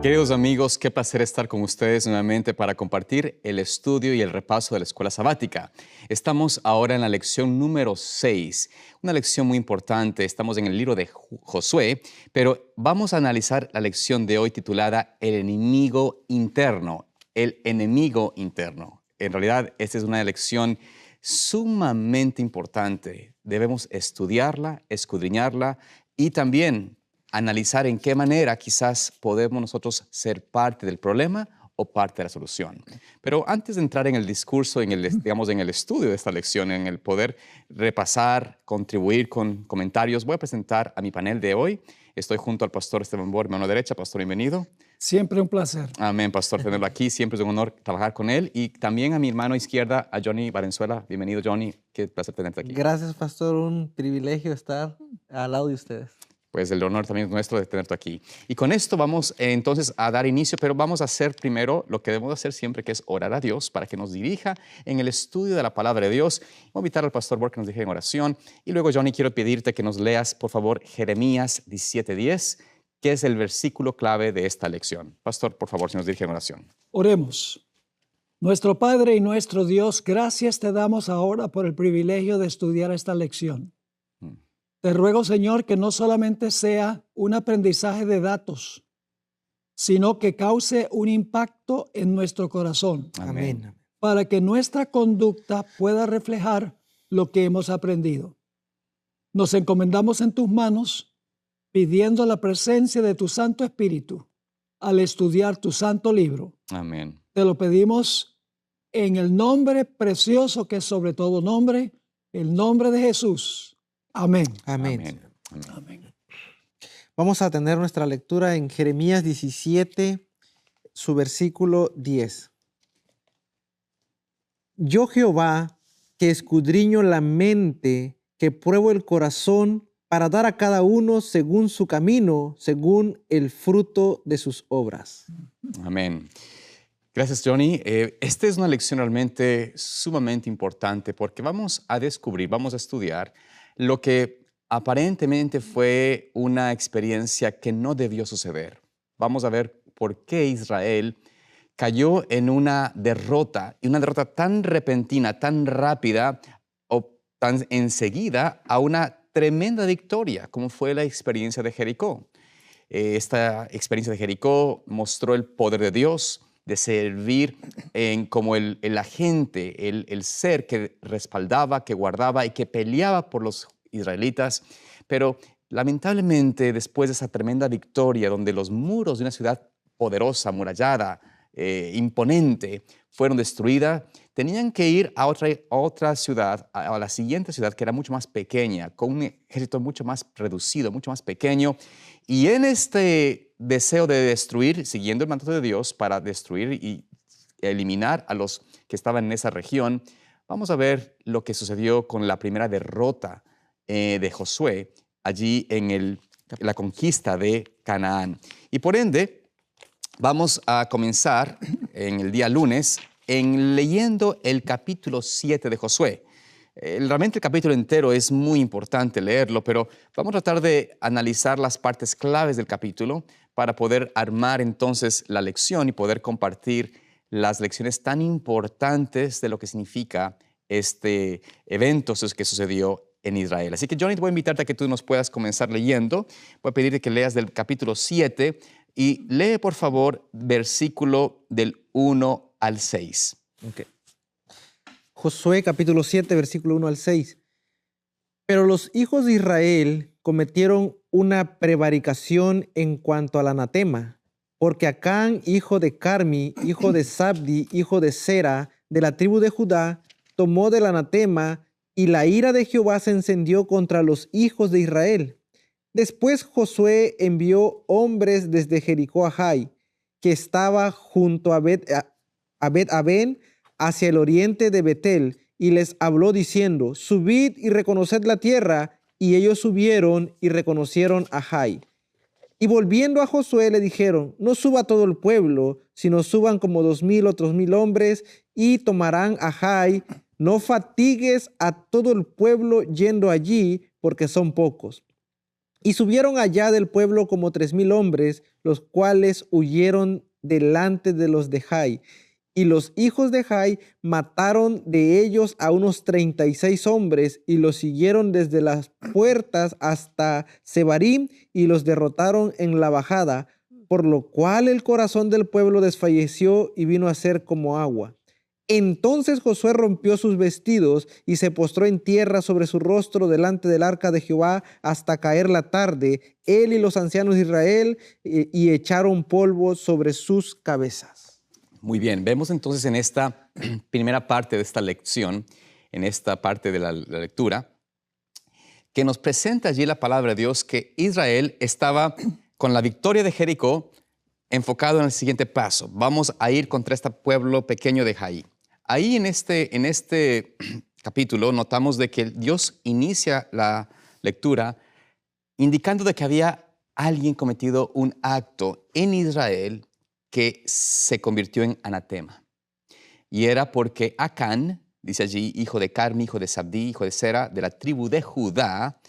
Queridos amigos, qué placer estar con ustedes nuevamente para compartir el estudio y el repaso de la escuela sabática. Estamos ahora en la lección número 6, una lección muy importante. Estamos en el libro de Josué, pero vamos a analizar la lección de hoy titulada El enemigo interno. El enemigo interno. En realidad, esta es una lección sumamente importante. Debemos estudiarla, escudriñarla y también analizar en qué manera quizás podemos nosotros ser parte del problema o parte de la solución. Pero antes de entrar en el discurso, en el estudio de esta lección, en el poder repasar, contribuir con comentarios, voy a presentar a mi panel de hoy. Estoy junto al pastor Esteban Bor, mi mano derecha. Pastor, bienvenido. Siempre un placer. Amén, pastor, tenerlo aquí. Siempre es un honor trabajar con él. Y también a mi mano izquierda, a Johnny Valenzuela. Bienvenido, Johnny. Qué placer tenerte aquí. Gracias, pastor. Un privilegio estar al lado de ustedes. Pues el honor también es nuestro de tenerte aquí. Y con esto vamos entonces a dar inicio, pero vamos a hacer primero lo que debemos hacer siempre, que es orar a Dios para que nos dirija en el estudio de la palabra de Dios. Voy a invitar al pastor Borg que nos dirija en oración. Y luego, Johnny, quiero pedirte que nos leas, por favor, Jeremías 17:10, que es el versículo clave de esta lección. Pastor, por favor, si nos dirige en oración. Oremos. Nuestro Padre y nuestro Dios, gracias te damos ahora por el privilegio de estudiar esta lección. Te ruego, Señor, que no solamente sea un aprendizaje de datos, sino que cause un impacto en nuestro corazón. Amén. Para que nuestra conducta pueda reflejar lo que hemos aprendido. Nos encomendamos en tus manos, pidiendo la presencia de tu Santo Espíritu al estudiar tu santo libro. Amén. Te lo pedimos en el nombre precioso que es sobre todo nombre, el nombre de Jesús. Amén. Amén. Amén. Amén. Amén. Vamos a tener nuestra lectura en Jeremías 17, su versículo 10. Yo, Jehová, que escudriño la mente, que pruebo el corazón, para dar a cada uno según su camino, según el fruto de sus obras. Amén. Gracias, Johnny. Esta es una lección realmente sumamente importante porque vamos a descubrir, vamos a estudiar lo que aparentemente fue una experiencia que no debió suceder. Vamos a ver por qué Israel cayó en una derrota, y una derrota tan repentina, tan rápida o tan enseguida a una tremenda victoria, como fue la experiencia de Jericó. Esta experiencia de Jericó mostró el poder de Dios, de servir como el agente, el ser que respaldaba, que guardaba y que peleaba por los israelitas. Pero lamentablemente, después de esa tremenda victoria, donde los muros de una ciudad poderosa, amurallada, imponente, fueron destruidas, tenían que ir a otra ciudad, a la siguiente ciudad, que era mucho más pequeña, con un ejército mucho más reducido, mucho más pequeño. Y en este deseo de destruir, siguiendo el mandato de Dios para destruir y eliminar a los que estaban en esa región, vamos a ver lo que sucedió con la primera derrota de Josué allí en la conquista de Canaán. Y por ende, vamos a comenzar en el día lunes leyendo el capítulo 7 de Josué. Realmente el capítulo entero es muy importante leerlo, pero vamos a tratar de analizar las partes claves del capítulo para poder armar entonces la lección y poder compartir las lecciones tan importantes de lo que significa este evento que sucedió en Israel. Así que, Johnny, te voy a invitarte a que tú nos puedas comenzar leyendo. Voy a pedirte que leas del capítulo 7 y lee, por favor, versículo del 1 al 6. Okay. Josué capítulo 7, versículo 1 al 6. Pero los hijos de Israel cometieron una prevaricación en cuanto al anatema, porque Acán, hijo de Carmi, hijo de Sabdi, hijo de Sera, de la tribu de Judá, tomó del anatema, y la ira de Jehová se encendió contra los hijos de Israel. Después Josué envió hombres desde Jericó a Jai, que estaba junto a Bet-Aben, hacia el oriente de Betel, y les habló diciendo: subid y reconoced la tierra. Y ellos subieron y reconocieron a Jai. Y volviendo a Josué le dijeron: no suba todo el pueblo, sino suban como 2,000 o 3,000 hombres, y tomarán a Jai. No fatigues a todo el pueblo yendo allí, porque son pocos. Y subieron allá del pueblo como 3,000 hombres, los cuales huyeron delante de los de Jai. Y los hijos de Jai mataron de ellos a unos 36 hombres y los siguieron desde las puertas hasta Sebarim y los derrotaron en la bajada, por lo cual el corazón del pueblo desfalleció y vino a ser como agua. Entonces Josué rompió sus vestidos y se postró en tierra sobre su rostro delante del arca de Jehová hasta caer la tarde, él y los ancianos de Israel, y echaron polvo sobre sus cabezas. Muy bien, vemos entonces en esta primera parte de esta lección, en esta parte de la lectura, que nos presenta allí la palabra de Dios que Israel estaba con la victoria de Jericó enfocado en el siguiente paso. Vamos a ir contra este pueblo pequeño de Jai. Ahí en este capítulo notamos de que Dios inicia la lectura indicando de que había alguien cometido un acto en Israel que se convirtió en anatema. Y era porque Acán, dice allí, hijo de Carmi, hijo de Sabdí, hijo de Sera, de la tribu de Judá,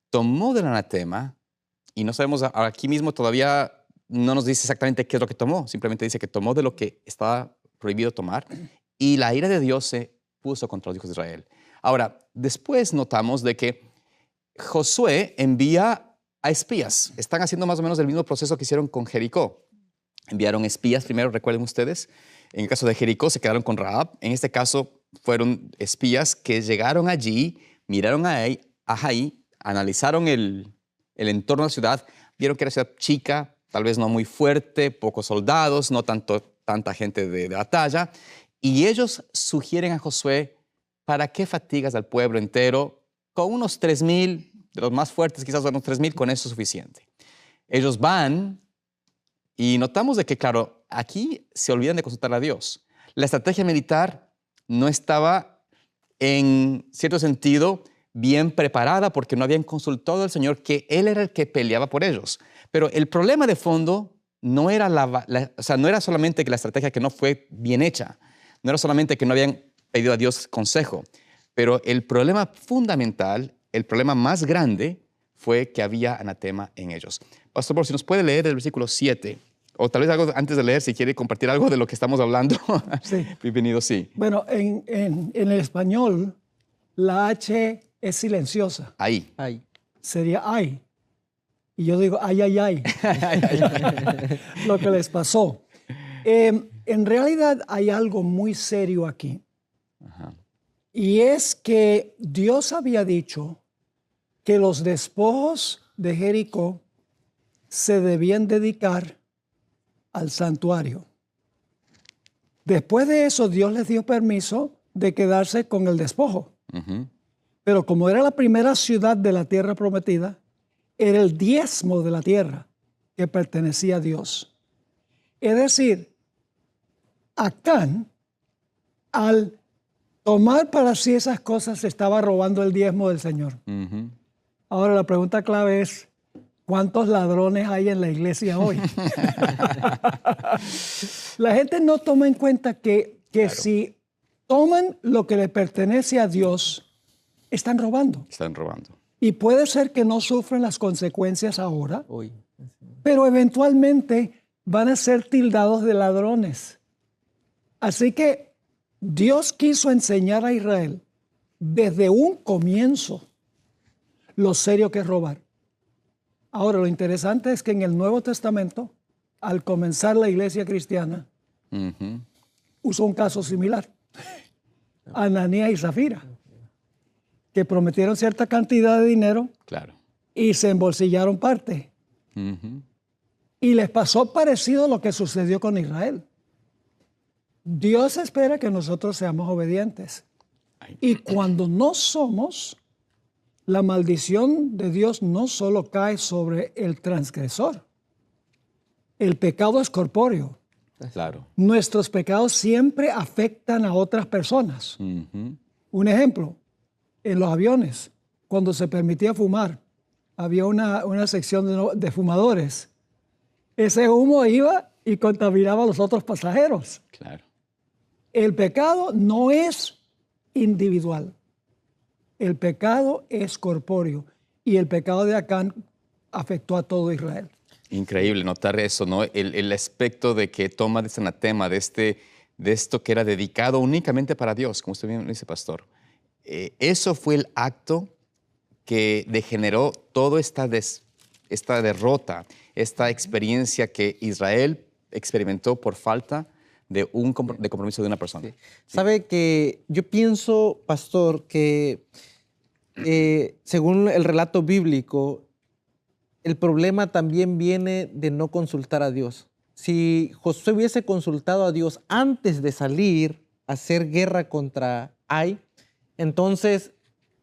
tomó del anatema, y no sabemos, aquí mismo todavía no nos dice exactamente qué es lo que tomó, simplemente dice que tomó de lo que estaba prohibido tomar, y la ira de Dios se puso contra los hijos de Israel. Ahora, después notamos de que Josué envía a espías. Están haciendo más o menos el mismo proceso que hicieron con Jericó. Enviaron espías primero, recuerden ustedes. En el caso de Jericó se quedaron con Rahab. En este caso fueron espías que llegaron allí, miraron a Jai, analizaron el entorno de la ciudad, vieron que era una ciudad chica, tal vez no muy fuerte, pocos soldados, no tanta gente de batalla. Y ellos sugieren a Josué, ¿para qué fatigas al pueblo entero? Con unos 3,000, de los más fuertes, quizás unos 3,000, con eso es suficiente. Ellos van y notamos de que, claro, aquí se olvidan de consultar a Dios. La estrategia militar no estaba, en cierto sentido, bien preparada porque no habían consultado al Señor, que Él era el que peleaba por ellos. Pero el problema de fondo no era, no era solamente que la estrategia que no fue bien hecha, no era solamente que no habían pedido a Dios consejo, pero el problema fundamental, el problema más grande, fue que había anatema en ellos. Pastor, por si nos puede leer el versículo 7, o tal vez algo antes de leer, si quiere compartir algo de lo que estamos hablando. Sí. Bienvenido, sí. Bueno, en el español, la H es silenciosa. Ahí. Ay. Sería ay. Y yo digo, ay, ay, ay. Lo que les pasó. En realidad hay algo muy serio aquí. Ajá. Y es que Dios había dicho que los despojos de Jericó se debían dedicar al santuario. Después de eso, Dios les dio permiso de quedarse con el despojo. Uh-huh. Pero como era la primera ciudad de la tierra prometida, era el diezmo de la tierra que pertenecía a Dios. Es decir, Acán, al tomar para sí esas cosas, estaba robando el diezmo del Señor. Uh-huh. Ahora la pregunta clave es, ¿cuántos ladrones hay en la iglesia hoy? La gente no toma en cuenta que claro, si toman lo que le pertenece a Dios, están robando. Están robando. Y puede ser que no sufren las consecuencias ahora, Uy. pero eventualmente van a ser tildados de ladrones. Así que Dios quiso enseñar a Israel desde un comienzo lo serio que es robar. Ahora, lo interesante es que en el Nuevo Testamento, al comenzar la iglesia cristiana, Uh-huh. usó un caso similar. Ananías y Zafira, que prometieron cierta cantidad de dinero Claro. y se embolsillaron parte. Uh-huh. Y les pasó parecido a lo que sucedió con Israel. Dios espera que nosotros seamos obedientes. Y cuando no somos, la maldición de Dios no solo cae sobre el transgresor. El pecado es corpóreo. Claro. Nuestros pecados siempre afectan a otras personas. Uh-huh. Un ejemplo, en los aviones, cuando se permitía fumar, había una sección de fumadores. Ese humo iba y contaminaba a los otros pasajeros. Claro. El pecado no es individual. El pecado es corpóreo. Y el pecado de Acán afectó a todo Israel. Increíble notar eso, ¿no? El aspecto de que toma de este anatema, de esto que era dedicado únicamente para Dios, como usted bien dice, pastor. Eso fue el acto que degeneró toda esta derrota, esta experiencia que Israel experimentó por falta de compromiso de una persona. Sí. Sabe que yo pienso, pastor, que según el relato bíblico, el problema también viene de no consultar a Dios. Si Josué hubiese consultado a Dios antes de salir a hacer guerra contra Ai, entonces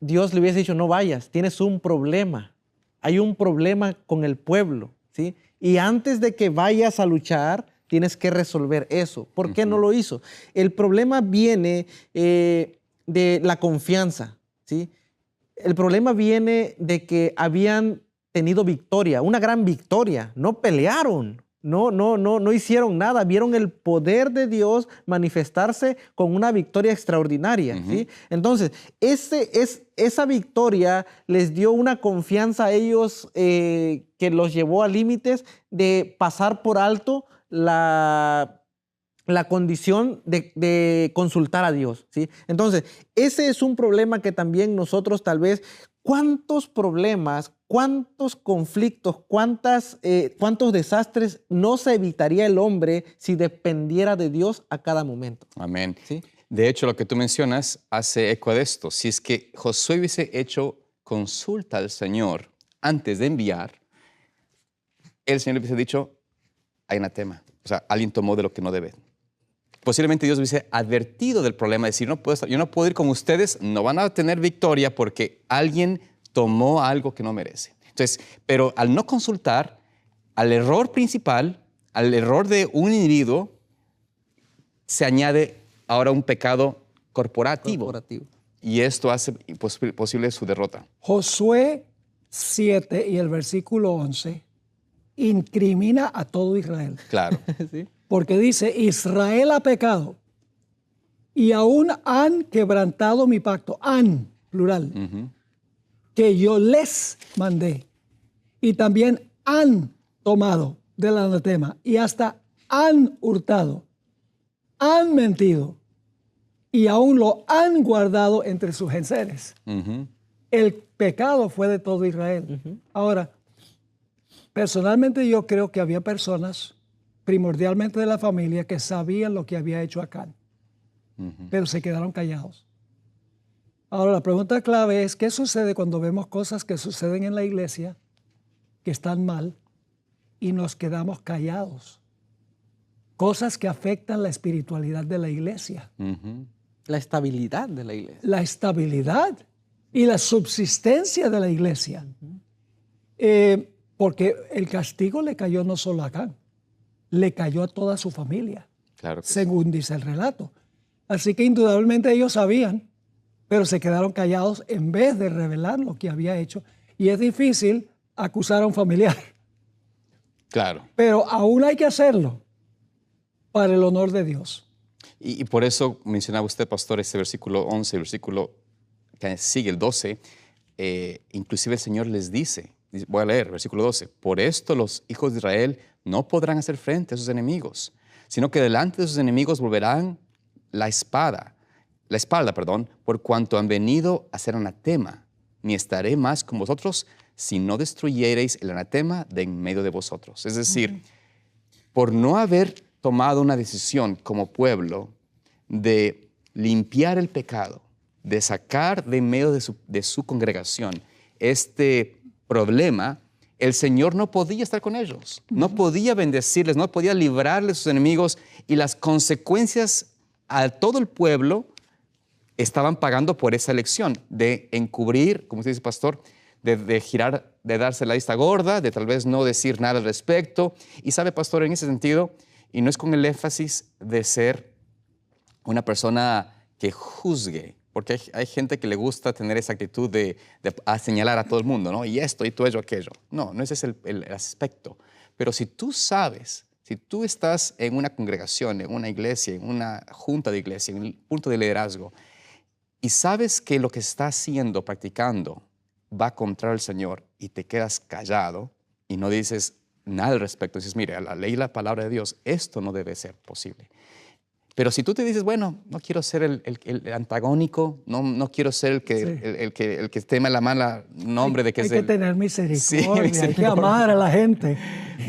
Dios le hubiese dicho, no vayas, tienes un problema. Hay un problema con el pueblo, ¿sí? Y antes de que vayas a luchar, tienes que resolver eso. ¿Por qué no lo hizo? El problema viene de la confianza, ¿sí? El problema viene de que habían tenido victoria, una gran victoria. No pelearon, no hicieron nada. Vieron el poder de Dios manifestarse con una victoria extraordinaria. ¿Sí? Entonces, esa victoria les dio una confianza a ellos que los llevó a límites de pasar por alto la condición de consultar a Dios, ¿sí? Entonces, ese es un problema que también nosotros tal vez, ¿cuántos problemas, cuántos conflictos, cuántos desastres no se evitaría el hombre si dependiera de Dios a cada momento? Amén. ¿Sí? De hecho, lo que tú mencionas hace eco de esto. Si es que Josué hubiese hecho consulta al Señor antes de enviar, el Señor le hubiese dicho, hay anatema. O sea, alguien tomó de lo que no debe. Posiblemente Dios hubiese advertido del problema, decir, yo no puedo ir con ustedes, no van a tener victoria porque alguien tomó algo que no merece. Entonces, pero al no consultar, al error principal, al error de un individuo, se añade ahora un pecado corporativo. Y esto hace posible su derrota. Josué 7 y el versículo 11 incrimina a todo Israel. Claro. ¿Sí? Porque dice, Israel ha pecado y aún han quebrantado mi pacto, plural, que yo les mandé. Y también han tomado del anatema y hasta han hurtado, han mentido y aún lo han guardado entre sus enseres. El pecado fue de todo Israel. Ahora, personalmente yo creo que había personas, primordialmente de la familia, que sabían lo que había hecho Acán, pero se quedaron callados. Ahora, la pregunta clave es, ¿qué sucede cuando vemos cosas que suceden en la iglesia que están mal y nos quedamos callados? Cosas que afectan la espiritualidad de la iglesia. La estabilidad de la iglesia. La estabilidad y la subsistencia de la iglesia. Porque el castigo le cayó no solo a Acán, le cayó a toda su familia, Claro que según dice el relato. Así que indudablemente ellos sabían, pero se quedaron callados en vez de revelar lo que había hecho. Y es difícil acusar a un familiar. Claro. Pero aún hay que hacerlo para el honor de Dios. Y por eso mencionaba usted, pastor, este versículo 11, el versículo que sigue, el 12, inclusive el Señor les dice, voy a leer, versículo 12, por esto los hijos de Israel no podrán hacer frente a sus enemigos, sino que delante de sus enemigos volverán la espalda, por cuanto han venido a ser anatema, ni estaré más con vosotros si no destruyereis el anatema de en medio de vosotros. Es decir, por no haber tomado una decisión como pueblo de limpiar el pecado, de sacar de en medio de su congregación este problema, el Señor no podía estar con ellos, no podía bendecirles, no podía librarles de sus enemigos, y las consecuencias a todo el pueblo estaban pagando por esa elección de encubrir, como usted dice, pastor, de girar, de darse la vista gorda, de tal vez no decir nada al respecto. Y sabe, pastor, en ese sentido, y no es con el énfasis de ser una persona que juzgue, porque hay gente que le gusta tener esa actitud de señalar a todo el mundo, ¿no? Y esto, y tú, ello, aquello. No, ese es el aspecto. Pero si tú sabes, si tú estás en una congregación, en una iglesia, en una junta de iglesia, en el punto de liderazgo, y sabes que lo que estás haciendo, practicando, va contra el Señor y te quedas callado, y no dices nada al respecto. Dices, mire, a la ley y la palabra de Dios, esto no debe ser posible. Pero si tú te dices, bueno, no quiero ser el antagónico, no quiero ser el que teme la mala nombre de que hay es que tener misericordia, Sí, hay que amar a la gente.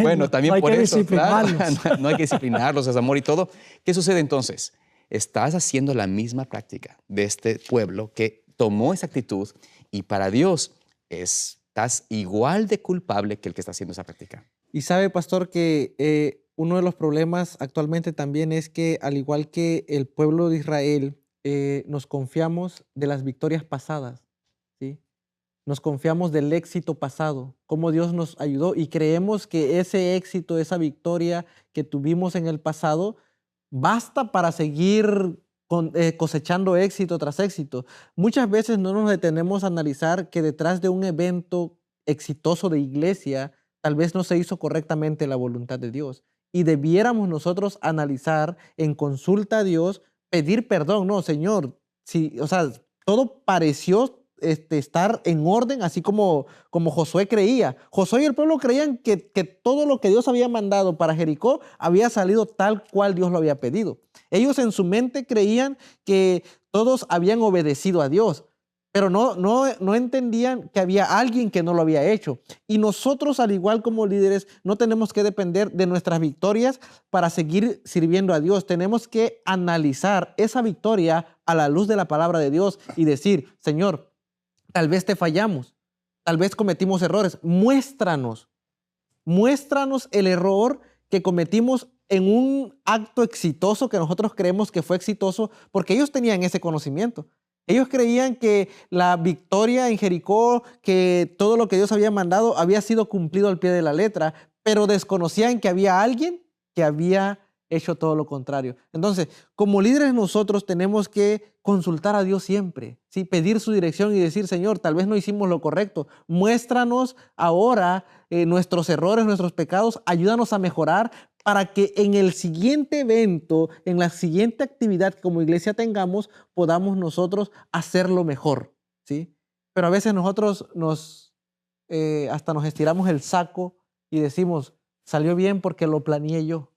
Bueno, también no hay por que eso, disciplinarlos. claro, no hay que disciplinarlos, es amor y todo. ¿Qué sucede entonces? Estás haciendo la misma práctica de este pueblo que tomó esa actitud y para Dios estás igual de culpable que el que está haciendo esa práctica. Y sabe, pastor, que uno de los problemas actualmente también es que, al igual que el pueblo de Israel, nos confiamos de las victorias pasadas, ¿sí? Nos confiamos del éxito pasado, cómo Dios nos ayudó y creemos que ese éxito, esa victoria que tuvimos en el pasado, basta para seguir cosechando éxito tras éxito. Muchas veces no nos detenemos a analizar que detrás de un evento exitoso de iglesia, tal vez no se hizo correctamente la voluntad de Dios. Y debiéramos nosotros analizar en consulta a Dios, pedir perdón. No, Señor, si, o sea, todo pareció estar en orden, así como Josué creía. Josué y el pueblo creían que todo lo que Dios había mandado para Jericó había salido tal cual Dios lo había pedido. Ellos en su mente creían que todos habían obedecido a Dios, pero no entendían que había alguien que no lo había hecho. Y nosotros, al igual como líderes, no tenemos que depender de nuestras victorias para seguir sirviendo a Dios. Tenemos que analizar esa victoria a la luz de la palabra de Dios y decir, Señor, tal vez te fallamos, tal vez cometimos errores. Muéstranos el error que cometimos en un acto exitoso que nosotros creemos que fue exitoso, porque ellos tenían ese conocimiento. Ellos creían que la victoria en Jericó, que todo lo que Dios había mandado había sido cumplido al pie de la letra, pero desconocían que había alguien que había hecho todo lo contrario. Entonces, como líderes nosotros tenemos que consultar a Dios siempre, ¿sí? Pedir su dirección y decir, Señor, tal vez no hicimos lo correcto. Muéstranos ahora nuestros errores, nuestros pecados, ayúdanos a mejorar para que en el siguiente evento, en la siguiente actividad que como iglesia tengamos, podamos nosotros hacerlo mejor, ¿sí? Pero a veces nosotros hasta nos estiramos el saco y decimos, salió bien porque lo planeé yo.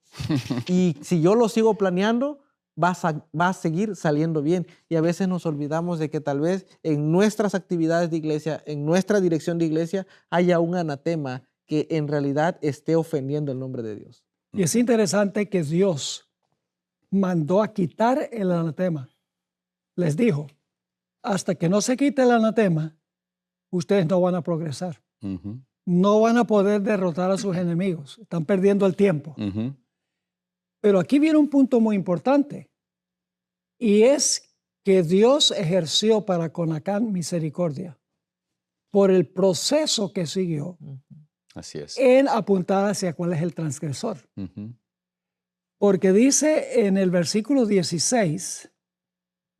Y si yo lo sigo planeando, va a seguir saliendo bien. Y a veces nos olvidamos de que tal vez en nuestras actividades de iglesia, en nuestra dirección de iglesia, haya un anatema que en realidad esté ofendiendo el nombre de Dios. Y es interesante que Dios mandó a quitar el anatema. Les dijo, hasta que no se quite el anatema, ustedes no van a progresar. No van a poder derrotar a sus enemigos. Están perdiendo el tiempo. Pero aquí viene un punto muy importante, y es que Dios ejerció para con Acán misericordia por el proceso que siguió. Así es. En apuntar hacia cuál es el transgresor. Porque dice en el versículo 16,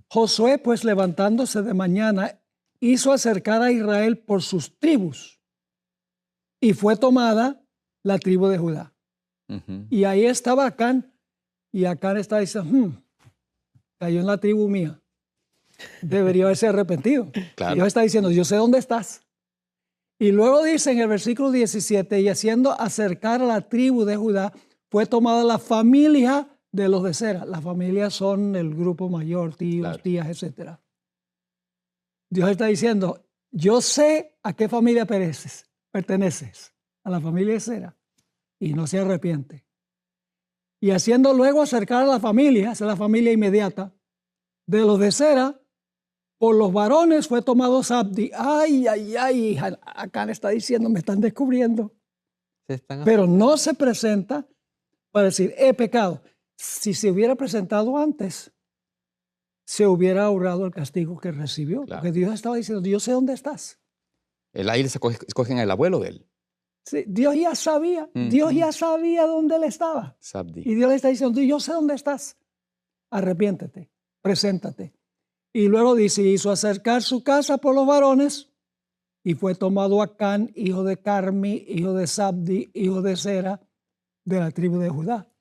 Josué, pues levantándose de mañana, hizo acercar a Israel por sus tribus, y fue tomada la tribu de Judá. Y ahí estaba Acán, y Acán está diciendo, cayó en la tribu mía. Debería haberse arrepentido. Claro. Dios está diciendo, yo sé dónde estás. Y luego dice en el versículo 17, y haciendo acercar a la tribu de Judá, fue tomada la familia de los de Sera. Las familias son el grupo mayor, tíos, claro, tías, etc. Dios está diciendo, yo sé a qué familia perteneces, a la familia de Sera, y no se arrepiente. Y haciendo luego acercar a la familia, esa es la familia inmediata, de los de Sera, por los varones fue tomado Sabdi. Ay, Acán está diciendo, me están descubriendo. Pero no se presenta para decir, he pecado. Si se hubiera presentado antes, se hubiera ahorrado el castigo que recibió. Claro. Porque Dios estaba diciendo, yo sé dónde estás. El aire se escogen al abuelo de él. Sí, Dios ya sabía, Dios ya sabía dónde él estaba. Sabdi. Y Dios le está diciendo, yo sé dónde estás. Arrepiéntete, preséntate. Y luego dice, hizo acercar su casa por los varones, y fue tomado Acán, hijo de Carmi, hijo de Sabdi, hijo de Sera, de la tribu de Judá.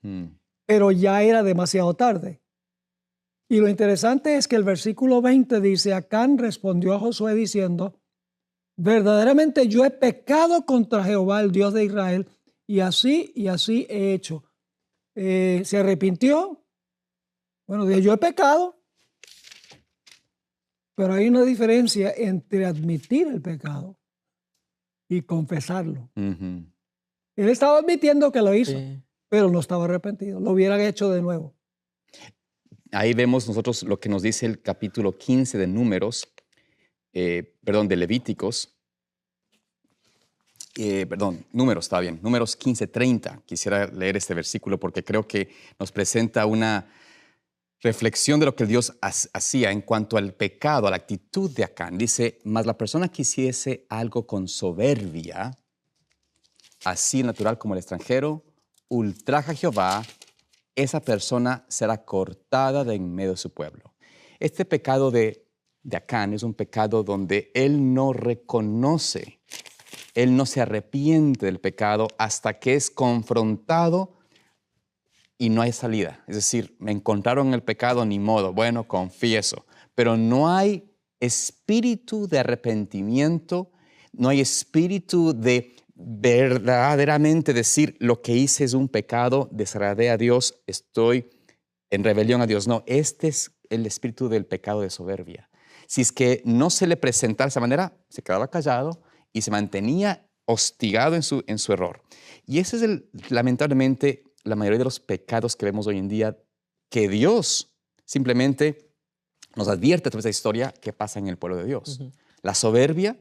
Pero ya era demasiado tarde. Y lo interesante es que el versículo 20 dice, Acán respondió a Josué diciendo, verdaderamente yo he pecado contra Jehová, el Dios de Israel, y así he hecho. Se arrepintió. Bueno, dijo, yo he pecado. Pero hay una diferencia entre admitir el pecado y confesarlo. Ujú. Él estaba admitiendo que lo hizo, Sí. pero no estaba arrepentido. Lo hubieran hecho de nuevo. Ahí vemos nosotros lo que nos dice el capítulo 15 de Números, de Levíticos. Números, está bien. Números 15:30. Quisiera leer este versículo porque creo que nos presenta una reflexión de lo que Dios hacía en cuanto al pecado, a la actitud de Acán. Dice, mas la persona que hiciese algo con soberbia, así natural como el extranjero, ultraja a Jehová, esa persona será cortada de en medio de su pueblo. Este pecado de Acán es un pecado donde él no reconoce, él no se arrepiente del pecado hasta que es confrontado y no hay salida. Es decir, me encontraron en el pecado, ni modo, bueno, confieso. Pero no hay espíritu de arrepentimiento, no hay espíritu de verdaderamente decir lo que hice es un pecado, desagradé a Dios, estoy en rebelión a Dios. No, este es el espíritu del pecado de soberbia. Si es que no se le presentara de esa manera, se quedaba callado y se mantenía hostigado en su error. Y ese es lamentablemente la mayoría de los pecados que vemos hoy en día, que Dios simplemente nos advierte a través de la historia que pasa en el pueblo de Dios. Ujú. La soberbia,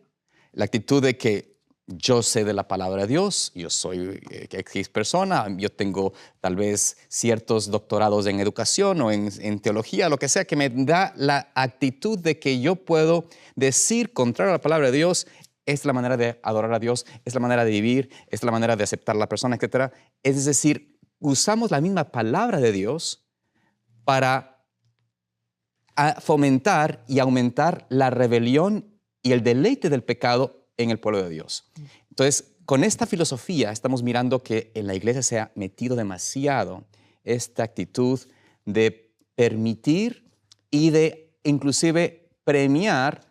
la actitud de que yo sé de la palabra de Dios, yo soy X persona, yo tengo tal vez ciertos doctorados en educación o en teología, lo que sea, que me da la actitud de que yo puedo decir contrario a la palabra de Dios, es la manera de adorar a Dios, es la manera de vivir, es la manera de aceptar a la persona, etc. Es decir, usamos la misma palabra de Dios para fomentar y aumentar la rebelión y el deleite del pecado en el pueblo de Dios. Entonces, con esta filosofía estamos mirando que en la iglesia se ha metido demasiado esta actitud de permitir y de inclusive premiar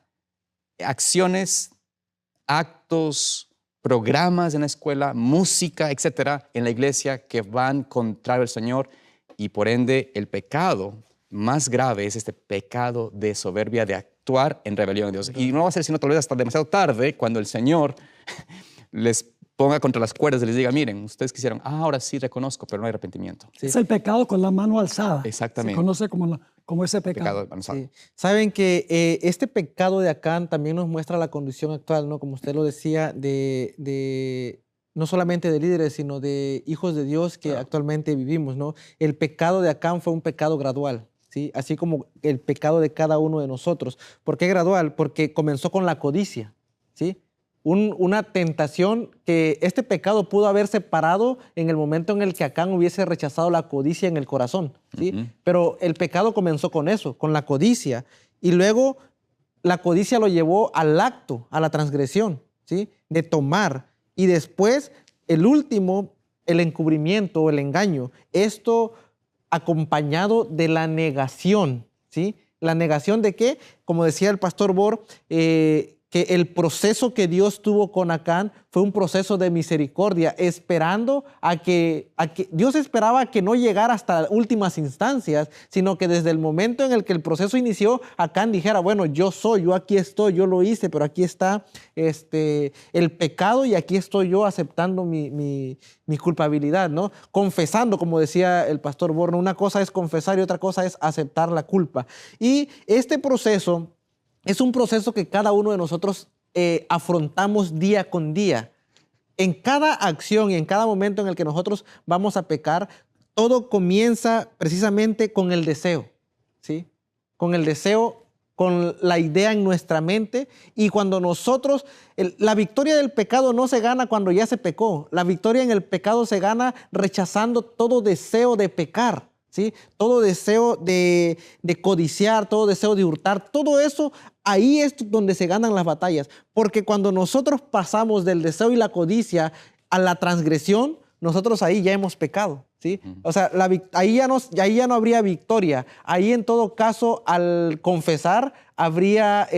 acciones, actos, programas en la escuela, música, etcétera, en la iglesia que van contrario al Señor, y por ende el pecado más grave es este pecado de soberbia, de actuar en rebelión a Dios. Y no va a ser sino tal vez hasta demasiado tarde cuando el Señor les ponga contra las cuerdas y les diga, miren, ustedes quisieron, ahora sí reconozco, pero no hay arrepentimiento. Sí. Es el pecado con la mano alzada. Exactamente. Se conoce como ese pecado. Pecado. Sí. Saben que este pecado de Acán también nos muestra la condición actual, ¿no? Como usted lo decía, no solamente de líderes, sino de hijos de Dios que actualmente vivimos, ¿no? El pecado de Acán fue un pecado gradual, ¿sí? Así como el pecado de cada uno de nosotros. ¿Por qué gradual? Porque comenzó con la codicia, ¿sí? Una tentación que este pecado pudo haber separado en el momento en el que Acán hubiese rechazado la codicia en el corazón, ¿sí? Ujú. Pero el pecado comenzó con eso, con la codicia. Y luego la codicia lo llevó al acto, a la transgresión, ¿sí? De tomar. Y después, el último, el encubrimiento o el engaño. Esto acompañado de la negación, ¿sí? ¿La negación de qué? Como decía el pastor Bor, que el proceso que Dios tuvo con Acán fue un proceso de misericordia, esperando a que Dios esperaba que no llegara hasta últimas instancias, sino que desde el momento en el que el proceso inició, Acán dijera, bueno, yo aquí estoy, yo lo hice, pero aquí está el pecado y aquí estoy yo aceptando mi culpabilidad, ¿no? Confesando, como decía el pastor Borno, una cosa es confesar y otra cosa es aceptar la culpa. Y este proceso es un proceso que cada uno de nosotros afrontamos día con día. En cada acción y en cada momento en el que nosotros vamos a pecar, todo comienza precisamente con el deseo, ¿sí? Con el deseo, con la idea en nuestra mente. Y cuando nosotros, la victoria del pecado no se gana cuando ya se pecó. La victoria en el pecado se gana rechazando todo deseo de pecar, ¿sí? Todo deseo de codiciar, todo deseo de hurtar, todo eso, ahí es donde se ganan las batallas. Porque cuando nosotros pasamos del deseo y la codicia a la transgresión, nosotros ahí ya hemos pecado, ¿sí? O sea, ahí ya no habría victoria. Ahí en todo caso, al confesar, habría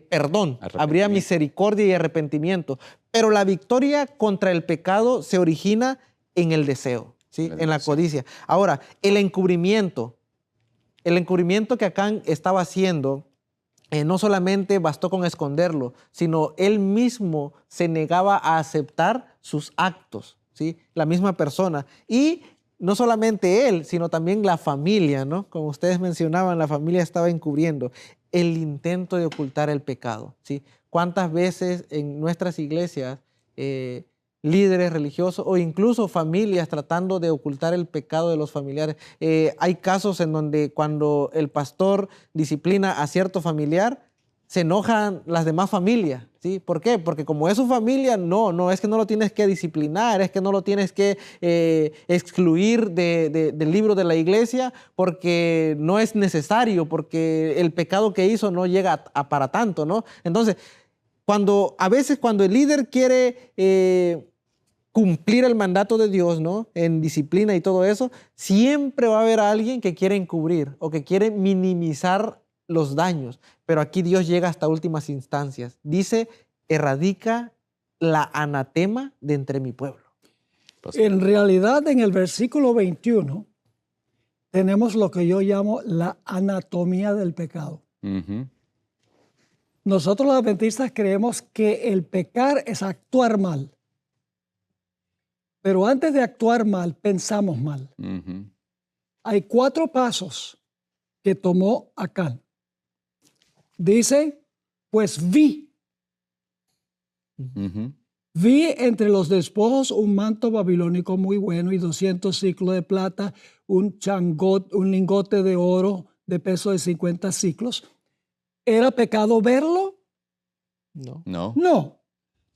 perdón, habría misericordia y arrepentimiento. Pero la victoria contra el pecado se origina en el deseo, ¿sí? En la codicia. Ahora, el encubrimiento que Acán estaba haciendo, no solamente bastó con esconderlo, sino él mismo se negaba a aceptar sus actos, ¿sí? La misma persona. Y no solamente él, sino también la familia, ¿no? Como ustedes mencionaban, la familia estaba encubriendo el intento de ocultar el pecado, ¿sí? ¿Cuántas veces en nuestras iglesias líderes religiosos o incluso familias tratando de ocultar el pecado de los familiares? Hay casos en donde cuando el pastor disciplina a cierto familiar, se enojan las demás familias, ¿sí? ¿Por qué? Porque como es su familia, no es que no lo tienes que disciplinar, es que no lo tienes que excluir del libro de la iglesia porque no es necesario, porque el pecado que hizo no llega para tanto, ¿no? Entonces, a veces cuando el líder quiere cumplir el mandato de Dios, ¿no? En disciplina y todo eso, siempre va a haber alguien que quiere encubrir o que quiere minimizar los daños. Pero aquí Dios llega hasta últimas instancias. Dice, erradica la anatema de entre mi pueblo. En realidad, en el versículo 21, tenemos lo que yo llamo la anatomía del pecado. Nosotros los adventistas creemos que el pecar es actuar mal. Pero antes de actuar mal, pensamos mal. Hay 4 pasos que tomó Acán. Dice, pues vi entre los despojos un manto babilónico muy bueno y 200 ciclos de plata, un lingote de oro de peso de 50 ciclos. ¿Era pecado verlo? No.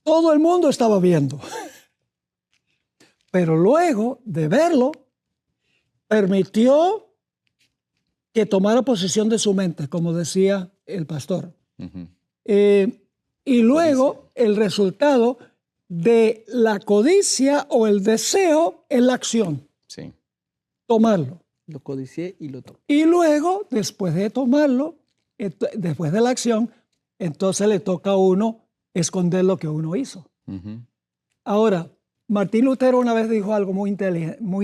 Todo el mundo estaba viendo. Pero luego de verlo, permitió que tomara posesión de su mente, como decía el pastor. Y luego el resultado de la codicia o el deseo es la acción. Sí. Tomarlo. Lo codicié y lo tomé. Y luego, después de tomarlo, después de la acción, entonces le toca a uno esconder lo que uno hizo. Ahora, Martín Lutero una vez dijo algo muy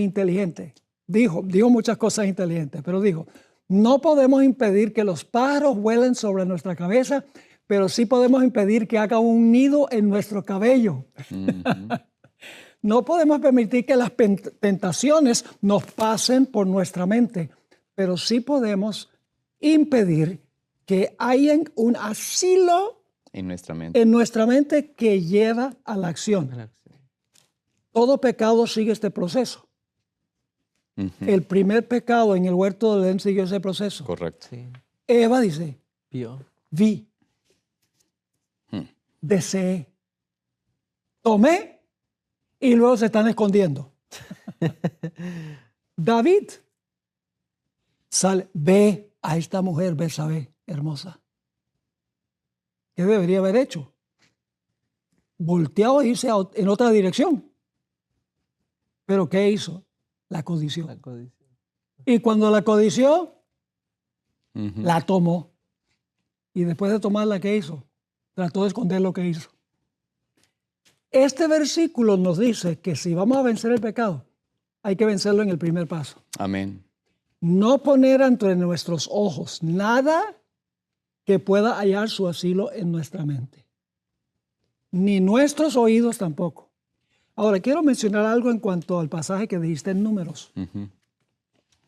inteligente. Dijo muchas cosas inteligentes, pero dijo, no podemos impedir que los pájaros vuelen sobre nuestra cabeza, pero sí podemos impedir que haga un nido en nuestro cabello. No podemos permitir que las tentaciones nos pasen por nuestra mente, pero sí podemos impedir que haya un asilo en nuestra mente que lleva a la acción. Todo pecado sigue este proceso. El primer pecado en el huerto del Edén siguió ese proceso. Correcto. Sí. Eva dice, vi, deseé, tomé y luego se están escondiendo. David sale, ve a esta mujer, Betsabé, hermosa. ¿Qué debería haber hecho? Volteado e irse en otra dirección. ¿Pero qué hizo? La codició. Y cuando la codició, la tomó. Y después de tomarla, ¿qué hizo? Trató de esconder lo que hizo. Este versículo nos dice que si vamos a vencer el pecado, hay que vencerlo en el primer paso. Amén. No poner ante nuestros ojos nada que pueda hallar su asilo en nuestra mente. Ni nuestros oídos tampoco. Ahora, quiero mencionar algo en cuanto al pasaje que dijiste en Números.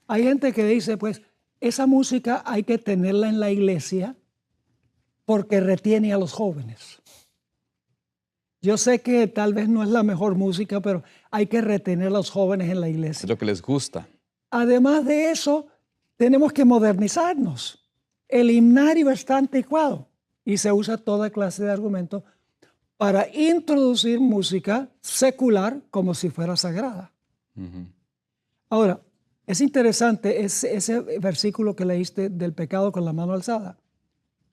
Hay gente que dice, pues, esa música hay que tenerla en la iglesia porque retiene a los jóvenes. Yo sé que tal vez no es la mejor música, pero hay que retener a los jóvenes en la iglesia. Es lo que les gusta. Además de eso, tenemos que modernizarnos. El himnario está anticuado y se usa toda clase de argumentos para introducir música secular como si fuera sagrada. Ahora, es interesante ese versículo que leíste del pecado con la mano alzada.